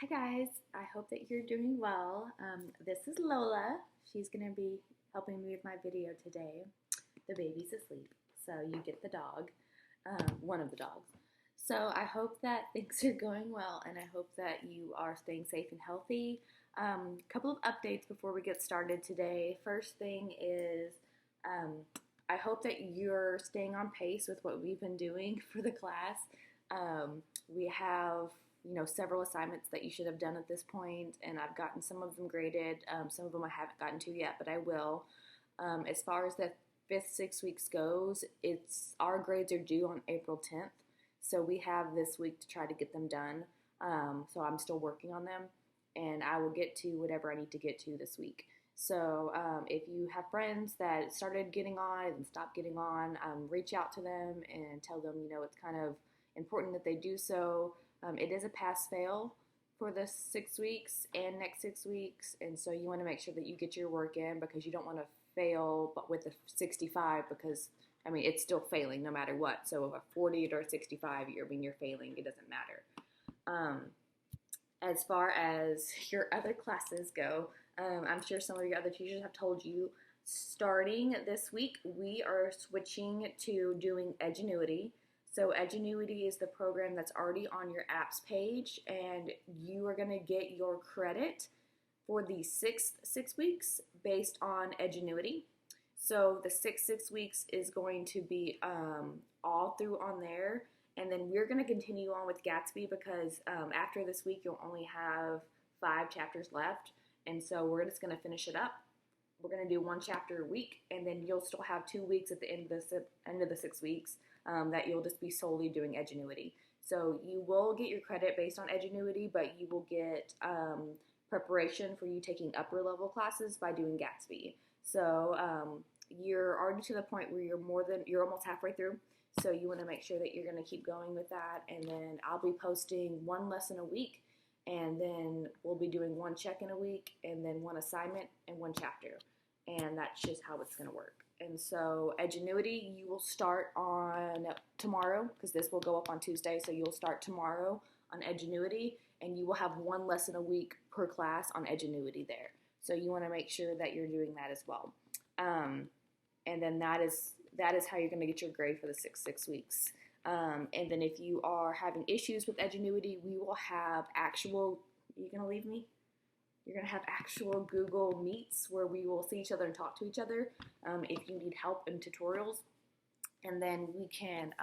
Hi guys, I hope that you're doing well. This is Lola. She's going to be helping me with my video today. The baby's asleep, so you get the dog, one of the dogs. So I hope that things are going well and I hope that you are staying safe and healthy. Couple of updates before we get started today. First thing is I hope that you're staying on pace with what we've been doing for the class. We have several assignments that you should have done at this point, and I've gotten some of them graded. Some of them I haven't gotten to yet, but I will. As far as the fifth 6 weeks goes, our grades are due on April 10th, so we have this week to try to get them done. So I'm still working on them, and I will get to whatever I need to get to this week. So if you have friends that started getting on and stopped getting on, reach out to them and tell them, it's kind of important that they do so. It is a pass-fail for the 6 weeks and next 6 weeks, and so you want to make sure that you get your work in because you don't want to fail but with a 65 because, it's still failing no matter what. So if a 40 or a 65, you're failing. It doesn't matter. As far as your other classes go, I'm sure some of your other teachers have told you, starting this week, we are switching to doing Edgenuity. So Edgenuity is the program that's already on your apps page, and you are going to get your credit for the sixth 6 weeks based on Edgenuity. So the sixth 6 weeks is going to be all through on there, and then we're going to continue on with Gatsby because after this week you'll only have 5 chapters left, and so we're just going to finish it up. We're going to do 1 chapter a week, and then you'll still have 2 weeks at the end of the 6 weeks that you'll just be solely doing Edgenuity. So you will get your credit based on Edgenuity, but you will get preparation for you taking upper level classes by doing Gatsby. So you're already to the point where you're almost halfway through. So you want to make sure that you're going to keep going with that, and then I'll be posting 1 lesson a week, and then we'll be doing 1 check-in a week, and then 1 assignment and 1 chapter, and that's just how it's going to work. And so Edgenuity, you will start on tomorrow because this will go up on Tuesday, so you'll start tomorrow on Edgenuity, and you will have 1 lesson a week per class on Edgenuity there. So you want to make sure that you're doing that as well. And then that is how you're going to get your grade for the 6 weeks. And then if you are having issues with Edgenuity, we will have actual, you going to leave me? You're going to have actual Google Meets where we will see each other and talk to each other if you need help in tutorials. And then we can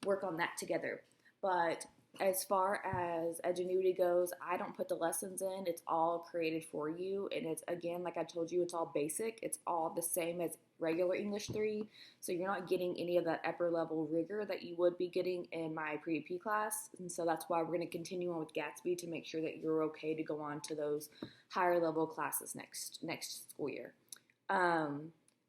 work on that together. But as far as Edgenuity goes, I don't put the lessons in. It's all created for you. And it's, again, like I told you, it's all basic. It's all the same as regular English 3. So you're not getting any of that upper level rigor that you would be getting in my pre-AP class. And so that's why we're going to continue on with Gatsby to make sure that you're okay to go on to those higher level classes next school year.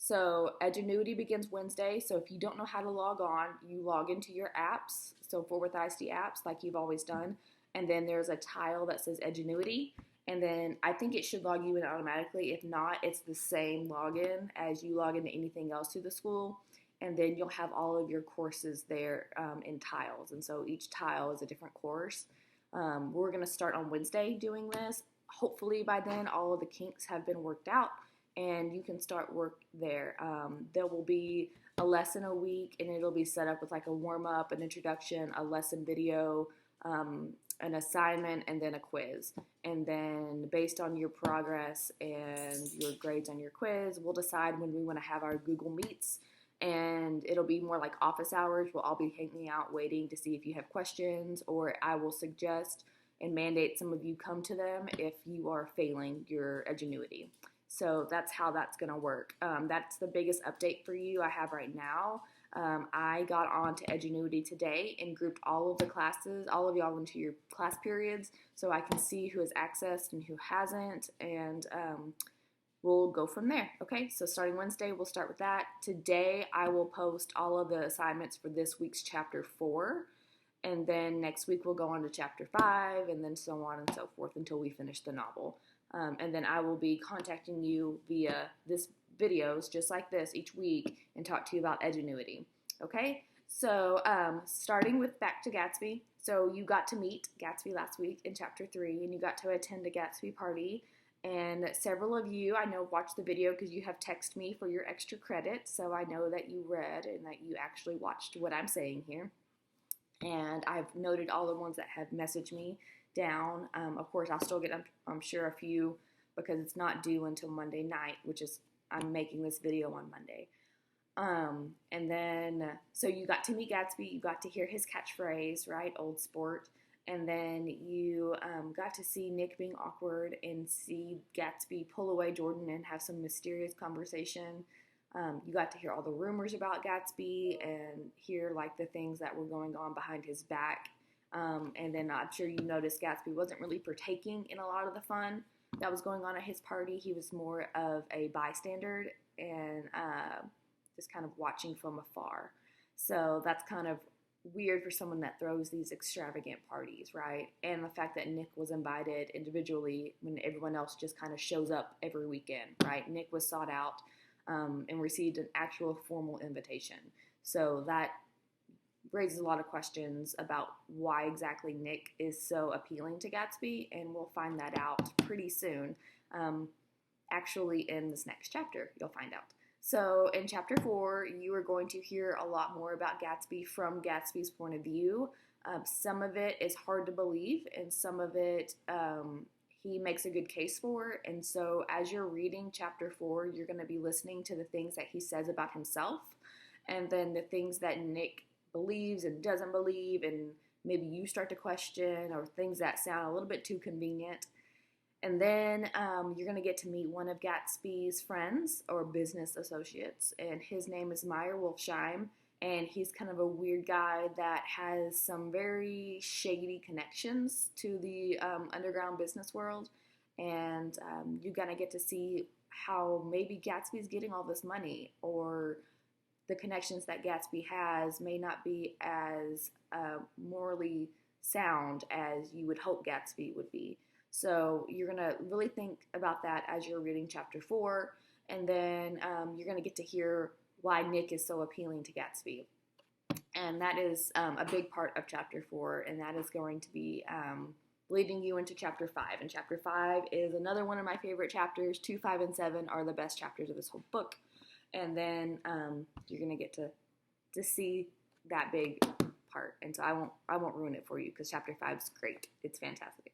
So Edgenuity begins Wednesday. So if you don't know how to log on, you log into your apps. So Fort Worth ISD apps like you've always done. And then there's a tile that says Edgenuity. And then I think it should log you in automatically. If not, it's the same login as you log into anything else through the school. And then you'll have all of your courses there in tiles. And so each tile is a different course. We're going to start on Wednesday doing this. Hopefully by then all of the kinks have been worked out and you can start work there. There will be a lesson a week, and it'll be set up with like a warm-up, an introduction, a lesson video, an assignment, and then a quiz. And then based on your progress and your grades on your quiz, we'll decide when we want to have our Google Meets, and it'll be more like office hours. We'll all be hanging out waiting to see if you have questions, or I will suggest and mandate some of you come to them if you are failing your Edgenuity. So that's how that's going to work. That's the biggest update for you I have right now. I got on to Edgenuity today and grouped all of the classes, all of y'all into your class periods, so I can see who has accessed and who hasn't, and we'll go from there. Okay, so starting Wednesday, we'll start with that. Today, I will post all of the assignments for this week's chapter 4, and then next week we'll go on to chapter 5, and then so on and so forth until we finish the novel. And then I will be contacting you via this videos just like this each week and talk to you about Edgenuity. Okay? So, starting with Back to Gatsby. So, you got to meet Gatsby last week in chapter 3, and you got to attend a Gatsby party. And several of you, I know, watched the video because you have texted me for your extra credit. So, I know that you read and that you actually watched what I'm saying here. And I've noted all the ones that have messaged me down. Of course, I'll still get, I'm sure, a few because it's not due until Monday night, which is, I'm making this video on Monday. And then, so you got to meet Gatsby, you got to hear his catchphrase, right? Old sport. And then you got to see Nick being awkward and see Gatsby pull away Jordan and have some mysterious conversation. You got to hear all the rumors about Gatsby and hear like the things that were going on behind his back. And then I'm sure you noticed Gatsby wasn't really partaking in a lot of the fun that was going on at his party. He was more of a bystander and just kind of watching from afar. So that's kind of weird for someone that throws these extravagant parties, right? And the fact that Nick was invited individually when everyone else just kind of shows up every weekend, right? Nick was sought out and received an actual formal invitation. So that raises a lot of questions about why exactly Nick is so appealing to Gatsby, and we'll find that out pretty soon. Actually, in this next chapter, you'll find out. So in chapter 4, you are going to hear a lot more about Gatsby from Gatsby's point of view. Some of it is hard to believe, and some of it he makes a good case for. And so as you're reading chapter 4, you're going to be listening to the things that he says about himself, and then the things that Nick believes and doesn't believe, and maybe you start to question, or things that sound a little bit too convenient. And then you're going to get to meet one of Gatsby's friends or business associates, and his name is Meyer Wolfsheim, and he's kind of a weird guy that has some very shady connections to the underground business world, and you're going to get to see how maybe Gatsby's getting all this money, or the connections that Gatsby has may not be as morally sound as you would hope Gatsby would be. So you're going to really think about that as you're reading chapter 4, and then you're going to get to hear why Nick is so appealing to Gatsby. And that is a big part of chapter 4, and that is going to be leading you into chapter 5. And chapter 5 is another one of my favorite chapters. 2, 5, and 7 are the best chapters of this whole book. And then you're going to get to see that big part. And so I won't ruin it for you because chapter 5 is great. It's fantastic.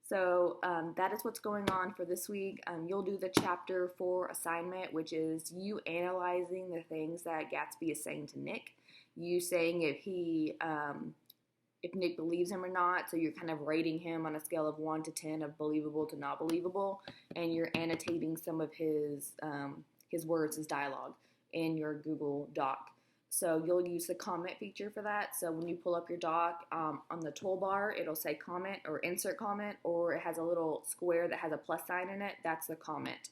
So that is what's going on for this week. You'll do the chapter 4 assignment, which is you analyzing the things that Gatsby is saying to Nick. You saying if Nick believes him or not. So you're kind of rating him on a scale of 1 to 10 of believable to not believable, and you're annotating some of his words, his dialogue in your Google Doc. So you'll use the comment feature for that. So when you pull up your doc on the toolbar, it'll say comment or insert comment, or it has a little square that has a plus sign in it. That's the comment.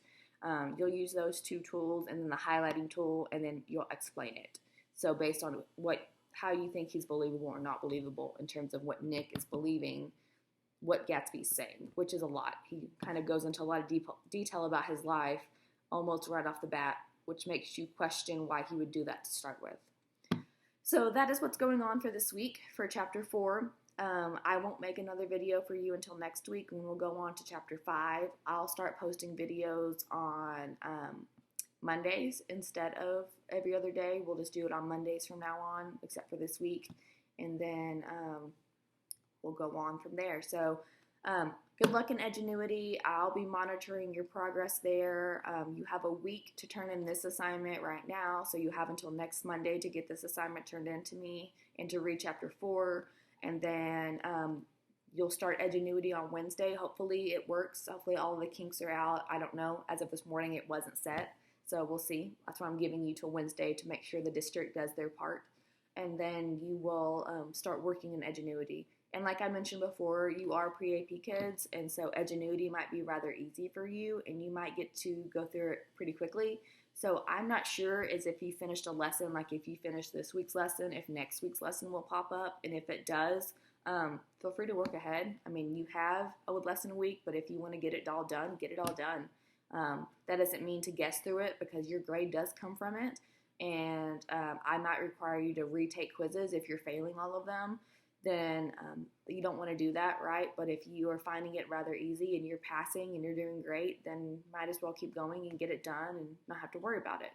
You'll use those two tools, and then the highlighting tool, and then you'll explain it. So based on how you think he's believable or not believable in terms of what Nick is believing, what Gatsby's saying, which is a lot. He kind of goes into a lot of detail about his life almost right off the bat, which makes you question why he would do that to start with. So that is what's going on for this week for chapter 4. I won't make another video for you until next week when we'll go on to chapter 5. I'll start posting videos on Mondays instead of every other day. We'll just do it on Mondays from now on, except for this week. And then we'll go on from there. So good luck in Edgenuity. I'll be monitoring your progress there. You have a week to turn in this assignment right now, so you have until next Monday to get this assignment turned in to me and to read chapter 4. And then you'll start Edgenuity on Wednesday. Hopefully it works. Hopefully all of the kinks are out. I don't know. As of this morning, it wasn't set, so we'll see. That's why I'm giving you till Wednesday to make sure the district does their part. And then you will start working in Edgenuity. And like I mentioned before, you are pre-AP kids, and so Edgenuity might be rather easy for you, and you might get to go through it pretty quickly. So I'm not sure as if you finished a lesson, like if you finished this week's lesson, if next week's lesson will pop up, and if it does, feel free to work ahead. I mean, you have a lesson a week, but if you want to get it all done, get it all done. That doesn't mean to guess through it because your grade does come from it. and I might require you to retake quizzes if you're failing all of them. Then you don't want to do that, right? But if you are finding it rather easy and you're passing and you're doing great, then might as well keep going and get it done and not have to worry about it.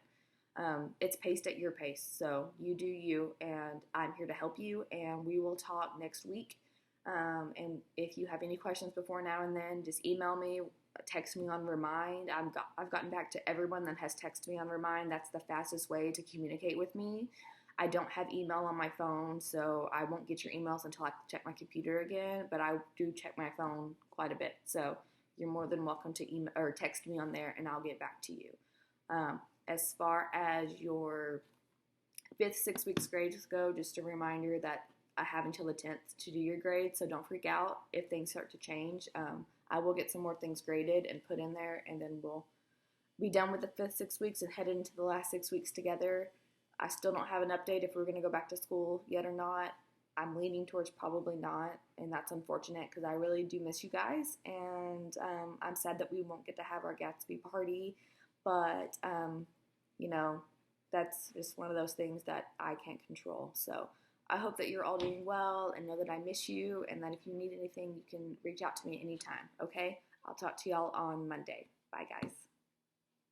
It's paced at your pace, so you do you, and I'm here to help you, and we will talk next week. And if you have any questions before now and then, just email me, text me on Remind. I've gotten back to everyone that has texted me on Remind. That's the fastest way to communicate with me. I don't have email on my phone, so I won't get your emails until I check my computer again, but I do check my phone quite a bit. So you're more than welcome to email or text me on there, and I'll get back to you. As far as your 5th, 6 weeks grades go, just a reminder that I have until the 10th to do your grades, so don't freak out if things start to change. I will get some more things graded and put in there, and then we'll be done with the 5th, 6 weeks and head into the last 6 weeks together. I still don't have an update if we're going to go back to school yet or not. I'm leaning towards probably not, and that's unfortunate because I really do miss you guys, and I'm sad that we won't get to have our Gatsby party, but you know, that's just one of those things that I can't control. So I hope that you're all doing well and know that I miss you, and that if you need anything, you can reach out to me anytime, okay? I'll talk to y'all on Monday. Bye, guys.